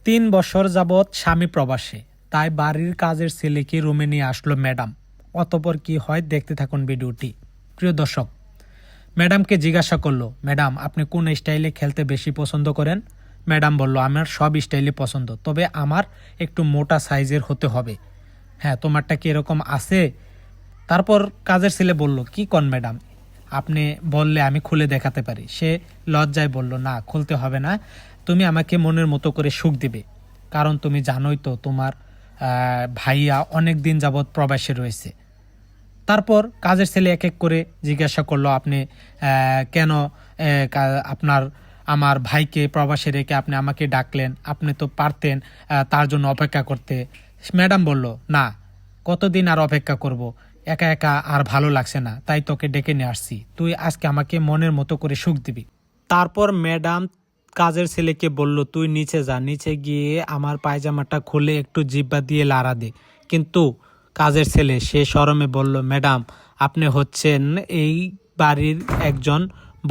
৩ বছর যাবৎ স্বামী প্রবাসে, তাই বাড়ির কাজের ছেলেকে রুমে নিয়ে আসলো ম্যাডাম। অতঃপর কি হয় দেখতে থাকুন ভিডিওটি। প্রিয় দর্শক, ম্যাডামকে জিজ্ঞাসা করলো, ম্যাডাম আপনি কোন স্টাইলে খেলতে বেশি পছন্দ করেন? ম্যাডাম বলল, আমার সব স্টাইলে পছন্দ, তবে আমার একটু মোটা সাইজের হতে হবে। হ্যাঁ, তোমারটা কি এরকম আছে? তারপর কাজের ছেলে বলল, কি কন ম্যাডাম, আপনি বললে আমি খুলে দেখাতে পারি। সে লজ্জায় বলল, না খুলতে হবে না, তুমি আমাকে মনের মতো করে সুখ দিবে, কারণ তুমি জানোই তো তোমার ভাইয়া অনেক দিন যাবৎ প্রবাসে রয়েছে। তারপর কাজের ছেলে এক এক করে জিজ্ঞাসা করলো, আপনি কেন আপনার আমার ভাইকে প্রবাসে রেখে আপনি আমাকে ডাকলেন? আপনি তো পারতেন তার জন্য অপেক্ষা করতে। ম্যাডাম বলল, না, কতদিন আর অপেক্ষা করব, একা একা আর ভালো লাগছে না, তাই তোকে ডেকে নিয়ে আসছি, তুই আজকে আমাকে মনের মতো করে সুখ দিবি। তারপর ম্যাডাম কাজের ছেলেকে বলল, তুই নিচে যা, নিচে গিয়ে আমার পায়জামাটা খুলে একটু জিব্বা দিয়ে লাড়া দে। কিন্তু কাজের ছেলে সে শরমে বলল, ম্যাডাম আপনি হচ্ছেন এই বাড়ির একজন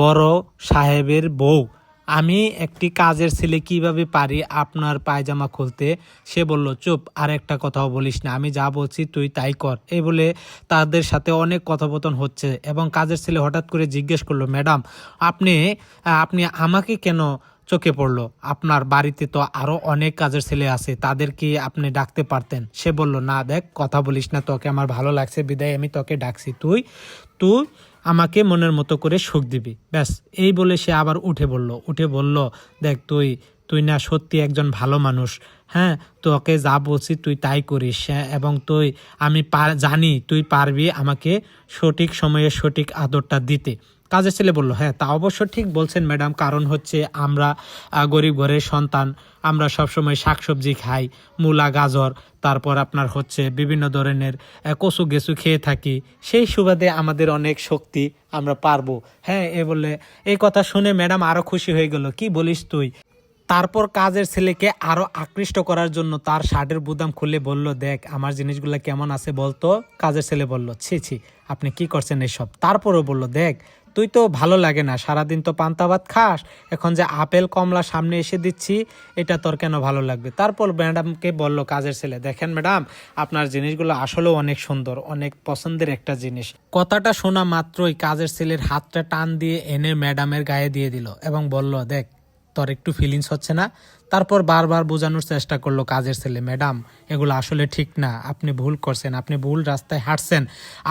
বড় সাহেবের বউ, আমি একটি কাজের ছেলে কিভাবে পারি আপনার পায়জামা খুলতে? সে বলল, চুপ, আর একটা কথাও বলিস না, আমি যা বলছি তুই তাই কর। এই বলে তাদের সাথে অনেক কথোপকথন হচ্ছে এবং কাজের ছেলে হঠাৎ করে জিজ্ঞেস করলো, ম্যাডাম আপনি আপনি আমাকে কেন চোখে পড়লো? আপনার বাড়িতে তো আরো অনেক কাজের ছেলে আছে, তাদেরকে আপনি ডাকতে পারতেন। সে বলল, না দেখ, কথা বলিস না, তোকে আমার ভালো লাগছে বিদায় আমি তোকে ডাকছি, তুই তুই আমাকে মনের মতো করে সুখ দিবি, ব্যাস। এই বলে সে আবার উঠে বলল, দেখ তুই তুই না সত্যি একজন ভালো মানুষ, হ্যাঁ, তোকে যা বলছি তুই তাই করিস, হ্যাঁ, এবং আমি জানি তুই পারবি আমাকে সঠিক সময়ে সঠিক আদরটা দিতে। কাজের ছেলে বলল, হ্যাঁ তা অবশ্য ঠিক বলছেন ম্যাডাম, কারণ হচ্ছে আমরা গরিব ঘরের সন্তান, আমরা সবসময় শাকসবজি খাই, মূলা গাজর, তারপর আপনার হচ্ছে বিভিন্ন ধরনের কচু গেছু খেয়ে থাকি, সেই সুবাদে আমাদের অনেক শক্তি, আমরা পারবো। হ্যাঁ, বলে এই কথা শুনে ম্যাডাম আরো খুশি হয়ে গেল, কি বলিস তুই? তারপর কাজের ছেলেকে আরো আকৃষ্ট করার জন্য তার শার্টের বুতাম খুলে বলল, দেখ আমার জিনিসগুলো কেমন আছে বলতো। কাজের ছেলে বলল, ছি ছি, আপনি কি করছেন এসব? তারপরও বলল, দেখ তুই তো ভালো লাগে না, সারাদিন তো পান্তা ভাত খাস, এখন যে আপেল কমলা সামনে এসে দিচ্ছি, এটা তোর কেন ভালো লাগবে? তারপর ম্যাডামকে বলল কাজের ছেলে, দেখেন ম্যাডাম, আপনার জিনিসগুলো আসলেও অনেক সুন্দর, অনেক পছন্দের একটা জিনিস। কথাটা শোনা মাত্রই কাজের ছেলের হাতটা টান দিয়ে এনে ম্যাডামের গায়ে দিয়ে দিল এবং বলল, দেখ তোর একটু ফিলিংস হচ্ছে না? তারপর বারবার বোঝানোর চেষ্টা করলো কাজের ছেলে, ম্যাডাম এগুলো আসলে ঠিক না, আপনি ভুল করছেন, আপনি ভুল রাস্তায় হাঁটছেন,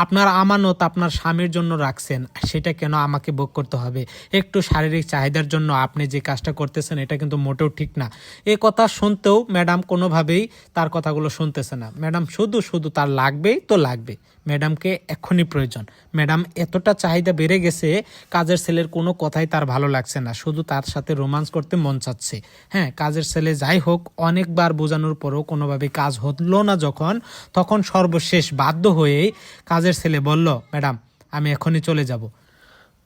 আপনার আমানত আপনার স্বামীর জন্য রাখছেন, সেটা কেন আমাকে ভোগ করতে হবে? একটু শারীরিক চাহিদার জন্য আপনি যে কাজটা করতেছেন এটা কিন্তু মোটেও ঠিক না। এ কথা শুনতেও ম্যাডাম কোনোভাবেই তার কথাগুলো শুনতেছে না। ম্যাডাম শুধু শুধু তার লাগবেই তো লাগবে, ম্যাডামকে এক্ষুনি প্রয়োজন। ম্যাডাম এতটা চাহিদা বেড়ে গেছে, কাজের ছেলের কোনো কথাই তার ভালো লাগছে না, শুধু তার সাথে রোমান্স করতে মন চাচ্ছে। হ্যাঁ, কাজের ছেলে যাই হোক অনেকবার বোঝানোর পরও কোনোভাবে কাজ হলো না যখন, তখন সর্বশেষ বাধ্য হয়েই কাজের ছেলে বলল, ম্যাডাম আমি এখনই চলে যাব।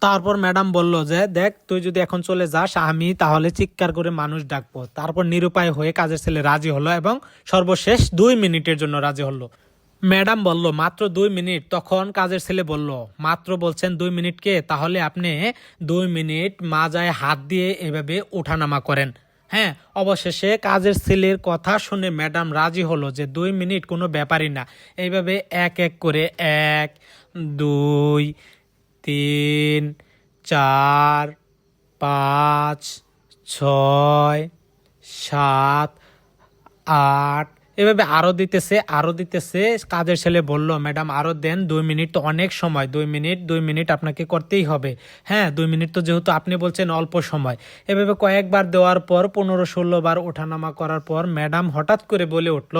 তারপর ম্যাডাম বলল যে, দেখ তুই যদি এখন চলে যাস আমি তাহলে চিৎকার করে মানুষ ডাকবো। তারপর নিরুপায় হয়ে কাজের ছেলে রাজি হলো এবং সর্বশেষ 2 মিনিটের জন্য রাজি হলো। ম্যাডাম বলল, মাত্র 2 মিনিট? তখন কাজের ছেলে বলল, মাত্র বলছেন 2 মিনিটকে, তাহলে আপনি 2 মিনিট মাজায় হাত দিয়ে এভাবে ওঠানামা করেন। হ্যাঁ, অবশেষে কাজের ছেলের কথা শুনে ম্যাডাম রাজি হলো যে 2 মিনিট কোনো ব্যাপারই না। এইভাবে এক এক করে 1, 2, 3, 4, 5, 6, 7, 8, এভাবে আরো দিতেছে। কাজের ছেলে বলল, ম্যাডাম আরো দেন, 2 মিনিট তো অনেক সময়, 2 মিনিট আপনাকে করতেই হবে। হ্যাঁ, 2 মিনিট তো যেহেতু আপনি বলছেন অল্প সময়। এভাবে কয়েকবার দেওয়ার পর 15-16 বার ওঠানামা করার পর ম্যাডাম হঠাৎ করে বলে উঠল,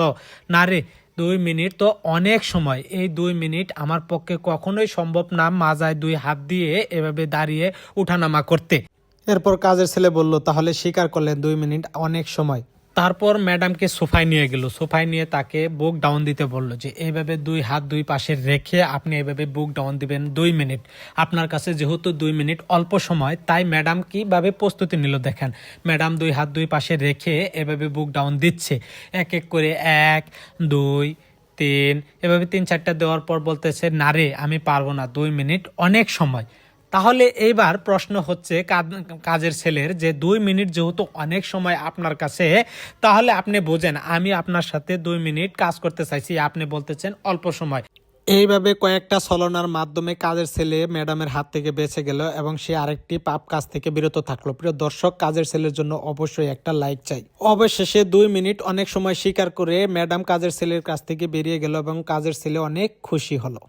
না রে, 2 মিনিট তো অনেক সময়, এই 2 মিনিট আমার পক্ষে কখনোই সম্ভব না মাজায় 2 হাত দিয়ে এভাবে দাঁড়িয়ে উঠানামা করতে। এরপর কাজের ছেলে বলল, তাহলে স্বীকার করলেন 2 মিনিট অনেক সময়। তারপর ম্যাডামকে সোফায় নিয়ে গেল, সোফায় নিয়ে তাকে বুক ডাউন দিতে বলল যে এইভাবে 2 হাত 2 পাশে রেখে আপনি এভাবে বুক ডাউন দিবেন 2 মিনিট। আপনার কাছে যেহেতু 2 মিনিট অল্প সময়, তাই ম্যাডাম কিভাবে প্রস্তুতি নিল দেখেন। ম্যাডাম 2 হাত 2 পাশে রেখে এভাবে বুক ডাউন দিচ্ছে, এক এক করে 1, 2, 3, এভাবে 3-4টা দেওয়ার পর বলতেছে, না রে আমি পারবো না, 2 মিনিট অনেক সময়। তাহলে এইবার প্রশ্ন হচ্ছে কাজের ছেলের যে 2 মিনিট যেহেতু অনেক সময় আপনার কাছে, তাহলে আপনি বোঝেন আমি আপনার সাথে 2 মিনিট কাজ করতে চাইছি, আপনি বলতেছেন অল্প সময়। এইভাবে কয়েকটা ছলনার মাধ্যমে কাজের ছেলে ম্যাডামের হাত থেকে বেঁচে গেল এবং সে আরেকটি পাপ কাজ থেকে বিরত থাকলো। প্রিয় দর্শক, কাজের ছেলের জন্য অবশ্যই একটা লাইক চাই। অবশেষে 2 মিনিট অনেক সময় স্বীকার করে ম্যাডাম কাজের ছেলের কাছ থেকে বেরিয়ে গেল এবং কাজের ছেলে অনেক খুশি হলো।